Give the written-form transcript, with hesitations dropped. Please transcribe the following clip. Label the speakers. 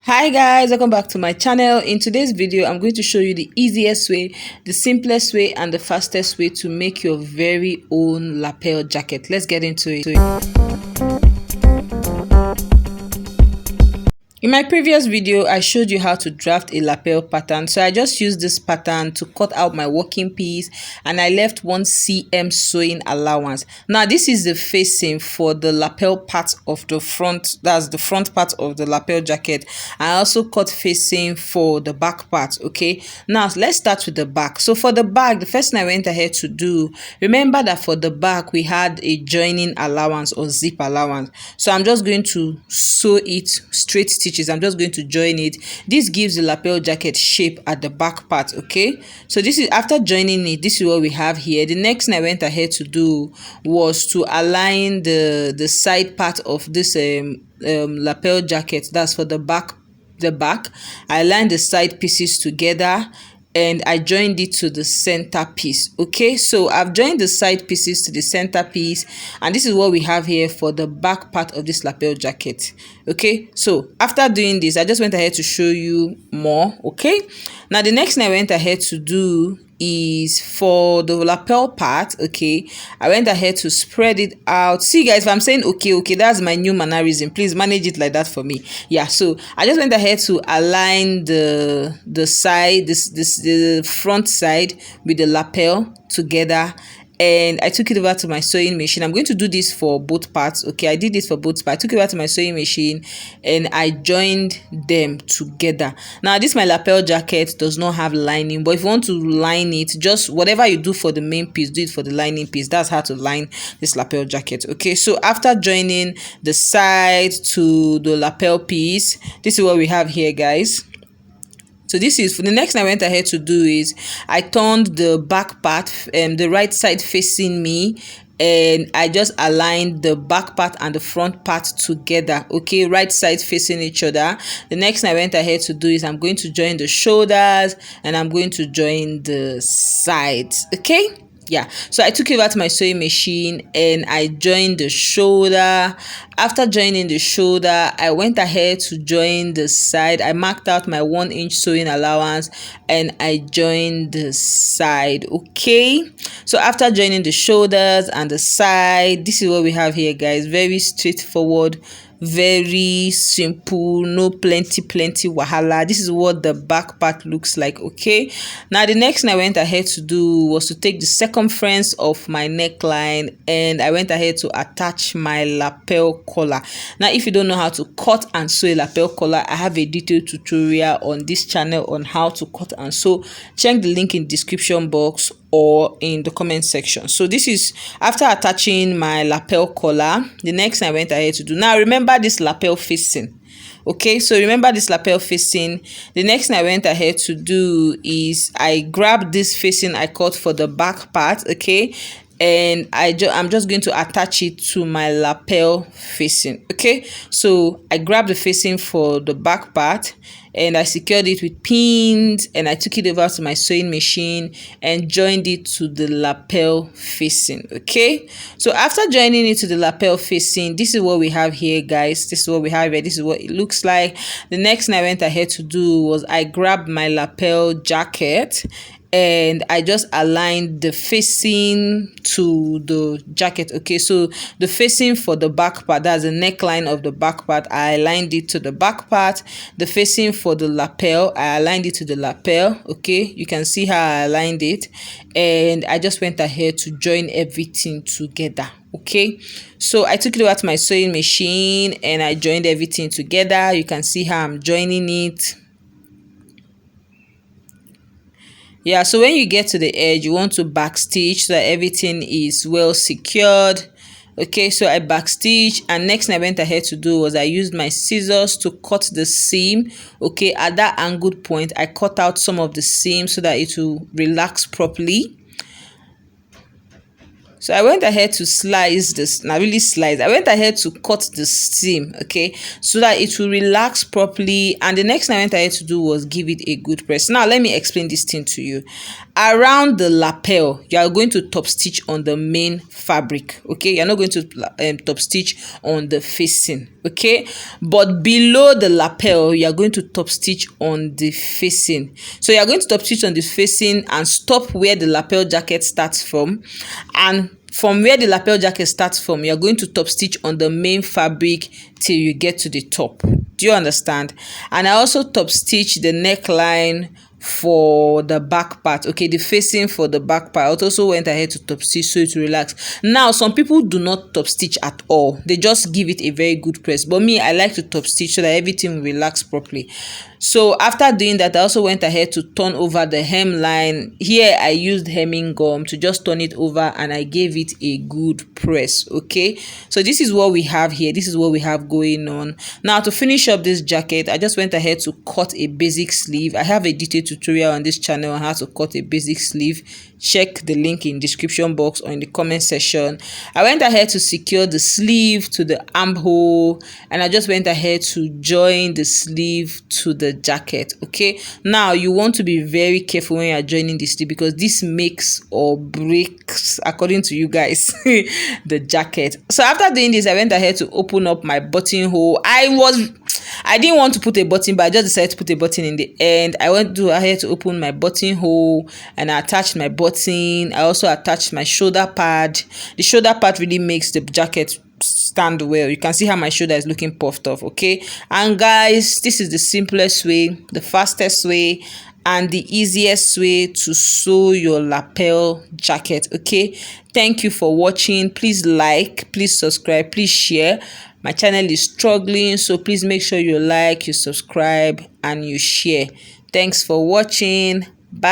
Speaker 1: Hi guys, welcome back to my channel. In today's video I'm going to show you the easiest way, the simplest way and the fastest way to make your very own lapel jacket. Let's get into it. In my previous video, I showed you how to draft a lapel pattern. So I just used this pattern to cut out my working piece and I left 1 cm sewing allowance. Now this is the facing for the lapel part of the front. That's the front part of the lapel jacket. I also cut facing for the back part. Okay, now let's start with the back. So for the back, the first thing I went ahead to do, remember that for the back we had a joining allowance or zip allowance. So I'm just going to sew it straight stitches. I'm just going to join it. This gives the lapel jacket shape at the back part. Okay, so this is after joining it. This is what we have here. The next thing I went ahead to do was to align the side part of this lapel jacket. That's for the back. I aligned the side pieces together and I joined it to the center piece. Okay, so I've joined the side pieces to the center piece and this is what we have here for the back part of this lapel jacket. Okay, so after doing this, I just went ahead to show you more. Okay, now the next thing I went ahead to do is for the lapel part. Okay, I went ahead to spread it out. See guys, if I'm saying okay, that's my new mannerism. Please manage it like that for me. Yeah, so I just went ahead to align the side, the front side with the lapel together, and I took it over to my sewing machine. I'm going to do this for both parts. Okay, I did this for both parts. I took it over to my sewing machine and I joined them together. Now this my lapel jacket does not have lining, but if you want to line it, just whatever you do for the main piece, do it for the lining piece. That's how to line this lapel jacket. Okay, so after joining the side to the lapel piece, this is what we have here, guys. So this is for the next thing I went ahead to do is I turned the back part and the right side facing me, and I just aligned the back part and the front part together. Okay, right sides facing each other. The next thing I went ahead to do is I'm going to join the shoulders and I'm going to join the sides. Okay, yeah, so I took it over to my sewing machine and I joined the shoulder. After joining the shoulder, I went ahead to join the side. I marked out my 1 inch sewing allowance and I joined the side. Okay, so after joining the shoulders and the side, this is what we have here, guys. Very straightforward, very simple, no plenty wahala. This is what the back part looks like. Okay, now the next thing I went ahead to do was to take the circumference of my neckline and I went ahead to attach my lapel collar. Now if you don't know how to cut and sew a lapel collar, I have a detailed tutorial on this channel on how to cut and sew. Check the link in the description box or in the comment section. So this is after attaching my lapel collar. The next thing I went ahead to do, now remember this lapel facing. Okay, so remember this lapel facing. The next thing I went ahead to do is I grabbed this facing I cut for the back part. Okay, and I'm just going to attach it to my lapel facing. Okay, so I grabbed the facing for the back part and I secured it with pins and I took it over to my sewing machine and joined it to the lapel facing. Okay, so after joining it to the lapel facing, this is what we have here, guys. This is what we have here. This is what it looks like. The next thing I went ahead to do was I grabbed my lapel jacket and I just aligned the facing to the jacket. Okay, so the facing for the back part, that's the neckline of the back part, I aligned it to the back part. The facing for the lapel, I aligned it to the lapel. Okay, you can see how I aligned it and I just went ahead to join everything together. Okay, so I took it over to my sewing machine and I joined everything together. You can see how I'm joining it. Yeah, so when you get to the edge, you want to backstitch so that everything is well secured. Okay, so I backstitch and next thing I went ahead to do was I used my scissors to cut the seam. Okay, at that angled point, I cut out some of the seam so that it will relax properly. So I went ahead to slice this, not really slice, I went ahead to cut the seam, okay, so that it will relax properly. And the next thing I went ahead to do was give it a good press. Now let me explain this thing to you. around the lapel, you are going to top stitch on the main fabric. Okay, you're not going to top stitch on the facing. Okay, but below the lapel, you are going to top stitch on the facing. So you are going to top stitch on the facing and stop where the lapel jacket starts from, and from where the lapel jacket starts from, you're going to top stitch on the main fabric till you get to the top. Do you understand? And I also top stitch the neckline for the back part. Okay, the facing for the back part. I also went ahead to top stitch so it will relax. Now, some people do not top stitch at all. They just give it a very good press. But me, I like to top stitch so that everything will relax properly. So after doing that, I also went ahead to turn over the hemline. Here I used hemming gum to just turn it over, and I gave it a good press. Okay, so this is what we have here. This is what we have going on. Now, to finish up this jacket, I just went ahead to cut a basic sleeve. I have a detailed tutorial on this channel on how to cut a basic sleeve. Check the link in description box or in the comment section. I went ahead to secure the sleeve to the armhole, and I just went ahead to join the sleeve to the jacket. Okay, now you want to be very careful when you are joining the sleeve, because this makes or breaks, according to you guys, the jacket. So after doing this, I went ahead to open up my buttonhole. I didn't want to put a button, but I just decided to put a button in the end. I went ahead to open my buttonhole, and I attached my button. I also attached my shoulder pad. The shoulder pad really makes the jacket stand well. You can see how my shoulder is looking puffed off. Okay, and guys, this is the simplest way, the fastest way, and the easiest way to sew your lapel jacket. Okay, thank you for watching. Please like, please subscribe, please share. My channel is struggling, so please make sure you like, you subscribe, and you share. Thanks for watching. Bye.